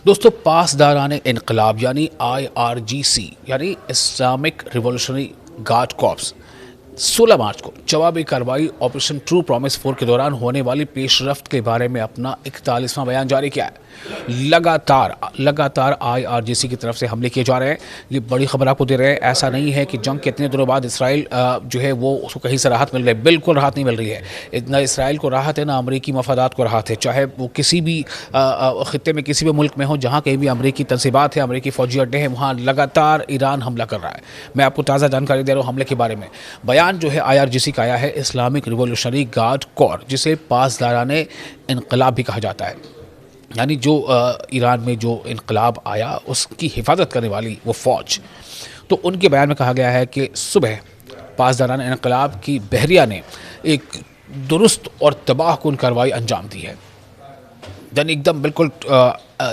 دوستو پاسداران انقلاب یعنی IRGC یعنی اسلامک ریولوشنری گارڈ کارپس 16 مارچ کو جوابی کارروائی آپریشن ٹرو پرومس 4 کے دوران ہونے والی پیش رفت کے بارے میں اپنا 41واں بیان جاری کیا ہے۔ لگاتار IRGC کی طرف سے حملے کیے جا رہے ہیں۔ یہ بڑی خبر آپ کو دے رہے ہیں، ایسا نہیں ہے کہ جنگ کے اتنے دنوں بعد اسرائیل جو ہے وہ اس کو کہیں سے راحت مل رہی ہے، بالکل راحت نہیں مل رہی ہے۔ نہ اسرائیل کو راحت ہے، نہ امریکی مفادات کو راحت ہے، چاہے وہ کسی بھی خطے میں کسی بھی ملک میں ہو، جہاں کہیں بھی امریکی تنصیبات ہیں، امریکی فوجی اڈے ہیں، وہاں لگاتار ایران حملہ کر رہا ہے۔ میں آپ کو تازہ جانکاری دے رہا ہوں حملے کے بارے میں۔ بیان جو ہے IRGC کا آیا ہے، اسلامک ریولوشنری گارڈ کور، جسے پاسداران انقلاب بھی کہا جاتا ہے، یعنی جو ایران میں جو انقلاب آیا اس کی حفاظت کرنے والی وہ فوج۔ تو ان کے بیان میں کہا گیا ہے کہ صبح پاسداران انقلاب کی بحریہ نے ایک درست اور تباہ کن کارروائی انجام دی ہے، یعنی ایک دم بالکل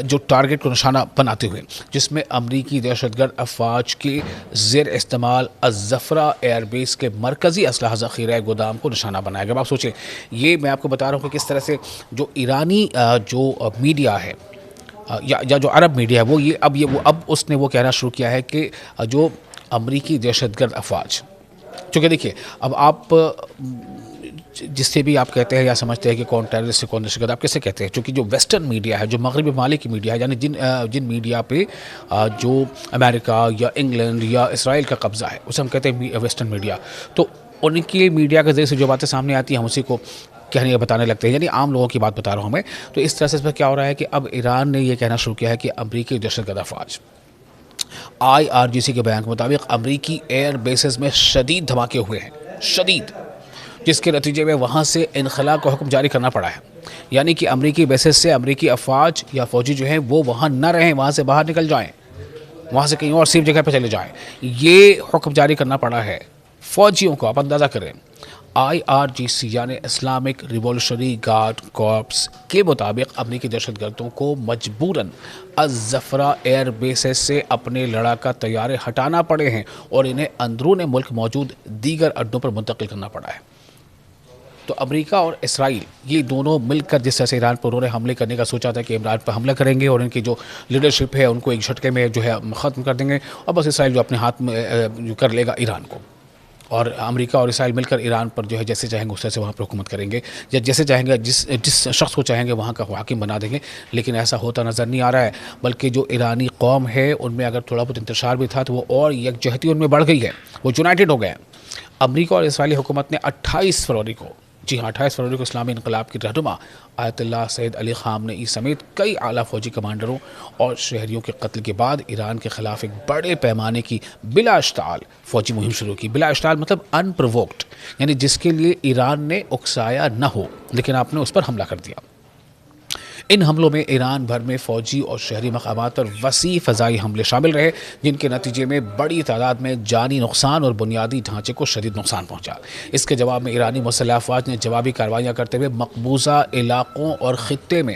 جو ٹارگٹ کو نشانہ بناتے ہوئے، جس میں امریکی دہشت گرد افواج کے زیر استعمال الزفرہ ایئر بیس کے مرکزی اسلحہ ذخیرہ گودام کو نشانہ بنایا گیا۔ آپ سوچیں، یہ میں آپ کو بتا رہا ہوں کہ کس طرح سے جو ایرانی جو میڈیا ہے یا جو عرب میڈیا ہے وہ اب اس نے وہ کہنا شروع کیا ہے کہ جو امریکی دہشت گرد افواج، چونکہ دیکھیے اب آپ جس سے بھی آپ کہتے ہیں یا سمجھتے ہیں کہ کون ٹیررسٹ ہے کون دہشت گرد، آپ کیسے کہتے ہیں؟ چونکہ جو ویسٹرن میڈیا ہے، جو مغربی ممالک کی میڈیا ہے، یعنی جن میڈیا پہ جو امریکہ یا انگلینڈ یا اسرائیل کا قبضہ ہے، اسے ہم کہتے ہیں ویسٹرن میڈیا، تو ان کی میڈیا کے ذریعے سے جو باتیں سامنے آتی ہیں ہم اسی کو کہنے یا بتانے لگتے ہیں، یعنی عام لوگوں کی بات بتا رہا ہوں میں۔ تو اس طرح سے اس میں کیا ہو رہا ہے کہ اب ایران نے یہ کہنا شروع کیا ہے کہ امریکی دہشت گرد افواج، IRGC کے بیان کے مطابق امریکی ایئر بیسز میں شدید دھماکے ہوئے ہیں، شدید، جس کے نتیجے میں وہاں سے انخلاء کا حکم جاری کرنا پڑا ہے، یعنی کہ امریکی بیسز سے امریکی افواج یا فوجی جو ہیں وہ وہاں نہ رہیں، وہاں سے باہر نکل جائیں، وہاں سے کہیں اور سیف جگہ پہ چلے جائیں، یہ حکم جاری کرنا پڑا ہے فوجیوں کو۔ آپ اندازہ کریں، IRGC یعنی اسلامک ریولوشنری گارڈ کارپس کے مطابق امریکی دہشت گردوں کو مجبوراً الزفرہ ایئر بیسز سے اپنے لڑاکا طیارے ہٹانا پڑے ہیں اور انہیں اندرون ملک موجود دیگر اڈوں پر منتقل کرنا پڑا ہے۔ تو امریکہ اور اسرائیل یہ دونوں مل کر جس طرح سے ایران پر انہوں نے حملے کرنے کا سوچا تھا کہ عمران پر حملہ کریں گے اور ان کی جو لیڈرشپ ہے ان کو ایک جھٹکے میں جو ہے ختم کر دیں گے، اور بس اسرائیل جو اپنے ہاتھ میں جو کر لے گا ایران کو، اور امریکہ اور اسرائیل مل کر ایران پر جو ہے جیسے چاہیں گے اس طرح سے وہاں پر حکومت کریں گے، یا جیسے چاہیں گے جس شخص کو چاہیں گے وہاں کا حاکم بنا دیں گے۔ لیکن ایسا ہوتا نظر نہیں آ رہا ہے، بلکہ جو ایرانی قوم ہے ان میں اگر تھوڑا بہت انتشار بھی تھا تو وہ اور یکجہتی ان میں بڑھ گئی ہے، وہ یونائٹڈ ہو گئے ہیں۔ امریکہ اور اسرائیلی حکومت نے 28 فروری کو، جی ہاں 28 فروری کو اسلامی انقلاب کی رہنما آیت اللہ سید علی خامنئی سمیت کئی اعلیٰ فوجی کمانڈروں اور شہریوں کے قتل کے بعد ایران کے خلاف ایک بڑے پیمانے کی بلا اشتعال فوجی مہم شروع کی۔ بلا اشتعال مطلب ان پرووکڈ، یعنی جس کے لیے ایران نے اکسایا نہ ہو، لیکن آپ نے اس پر حملہ کر دیا۔ ان حملوں میں ایران بھر میں فوجی اور شہری مقامات پر وسیع فضائی حملے شامل رہے، جن کے نتیجے میں بڑی تعداد میں جانی نقصان اور بنیادی ڈھانچے کو شدید نقصان پہنچا۔ اس کے جواب میں ایرانی مسلح افواج نے جوابی کارروائیاں کرتے ہوئے مقبوضہ علاقوں اور خطے میں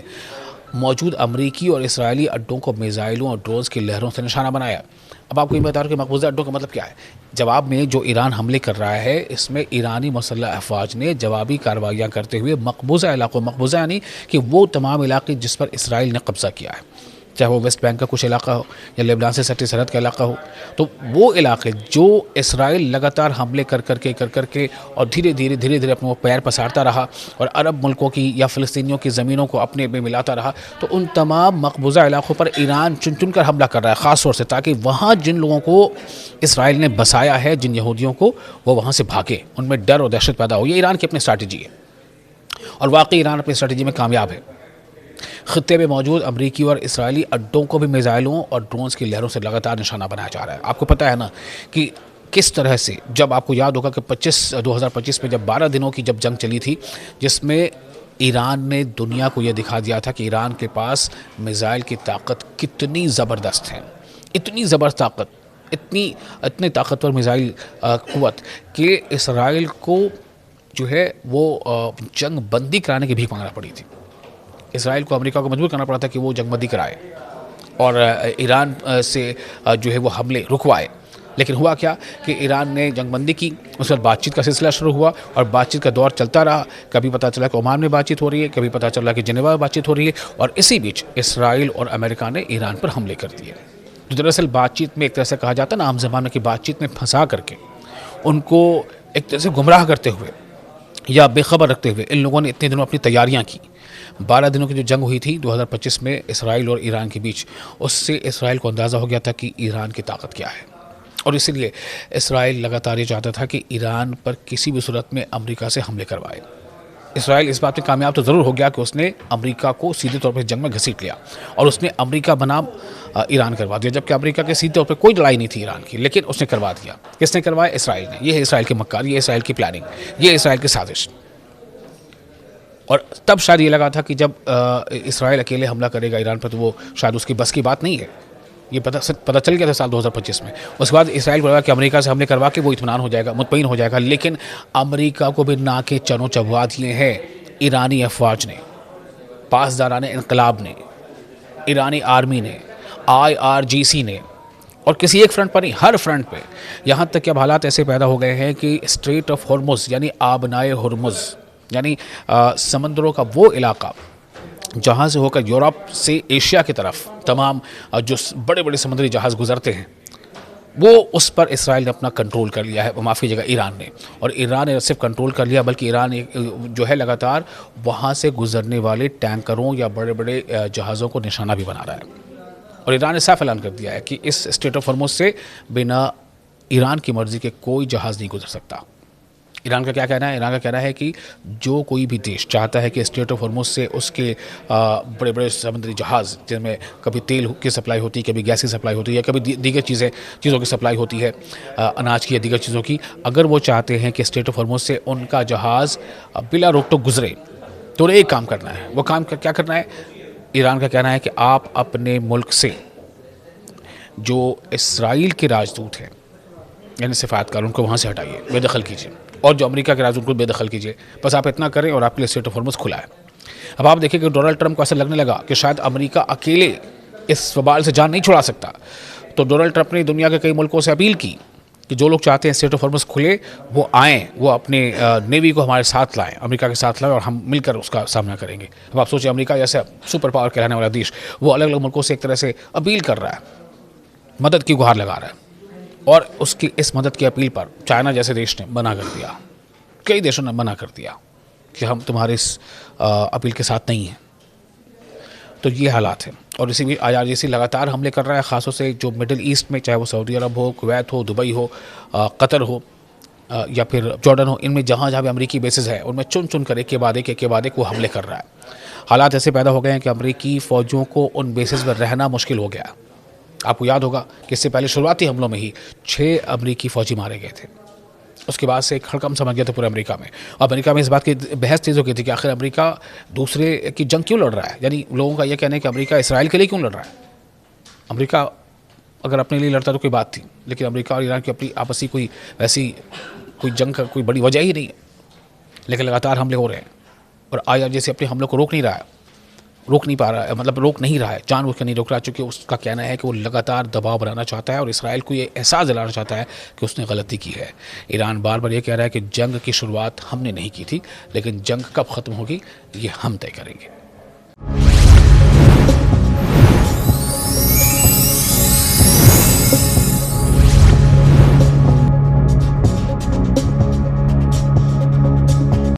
موجود امریکی اور اسرائیلی اڈوں کو میزائلوں اور ڈرونز کی لہروں سے نشانہ بنایا۔ اب آپ کو یہ بتا رہا ہوں کہ مقبوضہ اڈوں کا مطلب کیا ہے۔ جواب میں جو ایران حملے کر رہا ہے اس میں ایرانی مسلح افواج نے جوابی کارروائیاں کرتے ہوئے مقبوضہ علاقوں، مقبوضہ یعنی کہ وہ تمام علاقے جس پر اسرائیل نے قبضہ کیا ہے، چاہے وہ ویسٹ بینک کا کچھ علاقہ ہو یا لبنان سے سٹی سرحد کا علاقہ ہو، تو وہ علاقے جو اسرائیل لگاتار حملے کر کر کے اور دھیرے دھیرے اپنے وہ پیر پسارتا رہا اور عرب ملکوں کی یا فلسطینیوں کی زمینوں کو اپنے میں ملاتا رہا، تو ان تمام مقبوضہ علاقوں پر ایران چن کر حملہ کر رہا ہے، خاص طور سے تاکہ وہاں جن لوگوں کو اسرائیل نے بسایا ہے، جن یہودیوں کو، وہ وہاں سے بھاگے، ان میں ڈر اور دہشت پیدا ہو۔ یہ ایران کی اپنی اسٹریٹجی ہے، اور واقعی ایران اپنی اسٹریٹجی میں کامیاب ہے۔ خطے میں موجود امریکی اور اسرائیلی اڈوں کو بھی میزائلوں اور ڈرونز کی لہروں سے لگاتار نشانہ بنایا جا رہا ہے۔ آپ کو پتہ ہے نا کہ کس طرح سے، جب آپ کو یاد ہوگا کہ 2025 میں جب 12 دنوں کی جب جنگ چلی تھی، جس میں ایران نے دنیا کو یہ دکھا دیا تھا کہ ایران کے پاس میزائل کی طاقت کتنی زبردست ہے، اتنی زبردست طاقت، اتنی طاقتور میزائل قوت کہ اسرائیل کو جو ہے وہ جنگ بندی کرانے کی بھیک مانگنا پڑی تھی۔ اسرائیل کو امریکہ کو مجبور کرنا پڑا تھا کہ وہ جنگ بندی کرائے اور ایران سے جو ہے وہ حملے رکوائے، لیکن ہوا کیا کہ ایران نے جنگ بندی کی، اس وقت بات چیت کا سلسلہ شروع ہوا اور بات چیت کا دور چلتا رہا. کبھی پتہ چلا کہ عمان میں بات چیت ہو رہی ہے، کبھی پتہ چلا کہ جنیوا میں بات چیت ہو رہی ہے، اور اسی بیچ اسرائیل اور امریکہ نے ایران پر حملے کر دیے. تو دراصل بات چیت میں ایک طرح سے کہا جاتا ہے نا عام زمانے کی بات چیت میں پھنسا کر کے ان کو ایک طرح سے گمراہ کرتے ہوئے یا بے خبر رکھتے ہوئے ان لوگوں نے اتنے دنوں اپنی تیاریاں کی. 12 دنوں کی جو جنگ ہوئی تھی 2025 میں اسرائیل اور ایران کے بیچ، اس سے اسرائیل کو اندازہ ہو گیا تھا کہ ایران کی طاقت کیا ہے، اور اسی لیے اسرائیل لگاتار یہ چاہتا تھا کہ ایران پر کسی بھی صورت میں امریکہ سے حملے کروائے. اسرائیل اس بات میں کامیاب تو ضرور ہو گیا کہ اس نے امریکہ کو سیدھے طور پر جنگ میں گھسیٹ لیا اور اس نے امریکہ بنام ایران کروا دیا، جبکہ امریکہ کے سیدھے طور پہ کوئی لڑائی نہیں تھی ایران کی، لیکن اس نے کروا دیا. کس نے کروایا؟ اسرائیل نے. یہ ہے اسرائیل کی مکاری، یہ ہے اسرائیل کی پلاننگ، یہ ہے اسرائیل کی سازش. اور تب شاید یہ لگا تھا کہ جب اسرائیل اکیلے حملہ کرے گا ایران پر تو وہ شاید اس کی بس کی بات نہیں ہے. یہ پتہ چل گیا تھا سال 2025 میں. اس کے بعد اسرائیل کو لگا کہ امریکہ سے حملے کروا کے وہ اطمینان ہو جائے گا، مطمئن ہو جائے گا، لیکن امریکہ کو بھی نا کے چنو چبوا دیے ہیں ایرانی افواج نے، پاسداران انقلاب نے، ایرانی آرمی نے، IRGC نے، اور کسی ایک فرنٹ پر نہیں، ہر فرنٹ پہ. یہاں تک کہ اب حالات ایسے پیدا ہو گئے ہیں کہ اسٹریٹ آف ہرمز یعنی آبنائے ہرمز یعنی سمندروں کا وہ علاقہ جہاں سے ہو کر یورپ سے ایشیا کی طرف تمام جو بڑے بڑے سمندری جہاز گزرتے ہیں، وہ اس پر اسرائیل نے اپنا کنٹرول کر لیا ہے، معافی جگہ ایران نے. اور ایران نے صرف کنٹرول کر لیا بلکہ ایران جو ہے لگاتار وہاں سے گزرنے والے ٹینکروں یا بڑے بڑے جہازوں کو نشانہ بھی بنا رہا ہے. اور ایران نے صاف اعلان کر دیا ہے کہ اس اسٹریٹ آف ہرمز سے بنا ایران کی مرضی کے کوئی جہاز نہیں گزر سکتا. ایران کا کیا کہنا ہے؟ ایران کا کہنا ہے کہ جو کوئی بھی دیش چاہتا ہے کہ اسٹریٹ آف ہرمز سے اس کے بڑے بڑے سمندری جہاز جن میں کبھی تیل کی سپلائی ہوتی ہے، کبھی گیس کی سپلائی ہوتی ہے، کبھی دیگر چیزوں کی سپلائی ہوتی ہے، اناج کی یا دیگر چیزوں کی، اگر وہ چاہتے ہیں کہ اسٹریٹ آف ہرمز سے ان کا جہاز بلا روک ٹوک گزرے تو انہیں ایک کام کرنا ہے. وہ کام کیا کرنا ہے؟ ایران کا کہنا ہے کہ آپ اپنے ملک سے جو اسرائیل کے راجدوت ہیں یعنی سفارتکار، ان کو وہاں سے ہٹائیے، بے دخل کیجیے، اور جو امریکہ کے راجدوت کو بے دخل کیجیے. بس آپ اتنا کریں اور آپ کے لیے اسٹریٹ آف ہرمز کھلا ہے. اب آپ دیکھیں کہ ڈونلڈ ٹرمپ کو ایسا لگنے لگا کہ شاید امریکہ اکیلے اس وبال سے جان نہیں چھڑا سکتا، تو ڈونلڈ ٹرمپ نے دنیا کے کئی ملکوں سے اپیل کی کہ جو لوگ چاہتے ہیں اسٹریٹ آف ہرمز کھلے وہ آئیں، وہ اپنے نیوی کو ہمارے ساتھ لائیں، امریکہ کے ساتھ لائیں، اور ہم مل کر اس کا سامنا کریں گے. اب آپ سوچیں امریکہ جیسا سپر پاور کہلانے والا دیش وہ الگ الگ ملکوں سے ایک طرح سے اپیل کر رہا ہے، مدد کی گہار لگا رہا ہے، اور اس کی اس مدد کی اپیل پر چائنا جیسے دیش نے منع کر دیا، کئی دیشوں نے منع کر دیا کہ ہم تمہارے اس اپیل کے ساتھ نہیں ہیں. تو یہ حالات ہیں. اور اسی بھی IRGC لگاتار حملے کر رہا ہے، خاص طور سے جو مڈل ایسٹ میں، چاہے وہ سعودی عرب ہو، کویت ہو، دبئی ہو، قطر ہو یا پھر جارڈن ہو، ان میں جہاں جہاں بھی امریکی بیسز ہیں ان میں چن کر ایک کے بعد ایک وہ حملے کر رہا ہے. حالات ایسے پیدا ہو گئے ہیں کہ امریکی فوجوں کو ان بیسز پر رہنا مشکل ہو گیا. آپ کو یاد ہوگا کہ اس سے پہلے شروعاتی حملوں میں ہی 6 امریکی فوجی مارے گئے تھے. اس کے بعد سے ایک ہڑکم سمجھ گیا تھا پورے امریکہ میں، اور امریکہ میں اس بات کی بحث تیز ہو گئی تھی کہ آخر امریکہ دوسرے کی جنگ کیوں لڑ رہا ہے. یعنی لوگوں کا یہ کہنا ہے کہ امریکہ اسرائیل کے لیے کیوں لڑ رہا ہے. امریکہ اگر اپنے لیے لڑتا تو کوئی بات تھی، لیکن امریکہ اور ایران کی اپنی آپسی کوئی ویسی کوئی جنگ کا کوئی بڑی وجہ ہی نہیں ہے، لیکن لگاتار حملے ہو رہے ہیں. اور IRGC اپنے حملوں کو روک نہیں پا رہا ہے، مطلب روک نہیں رہا ہے، جان بوجھ کر نہیں روک رہا، چونکہ اس کا کہنا ہے کہ وہ لگاتار دباؤ بنانا چاہتا ہے اور اسرائیل کو یہ احساس دلانا چاہتا ہے کہ اس نے غلطی کی ہے. ایران بار بار یہ کہہ رہا ہے کہ جنگ کی شروعات ہم نے نہیں کی تھی، لیکن جنگ کب ختم ہوگی یہ ہم طے کریں گے.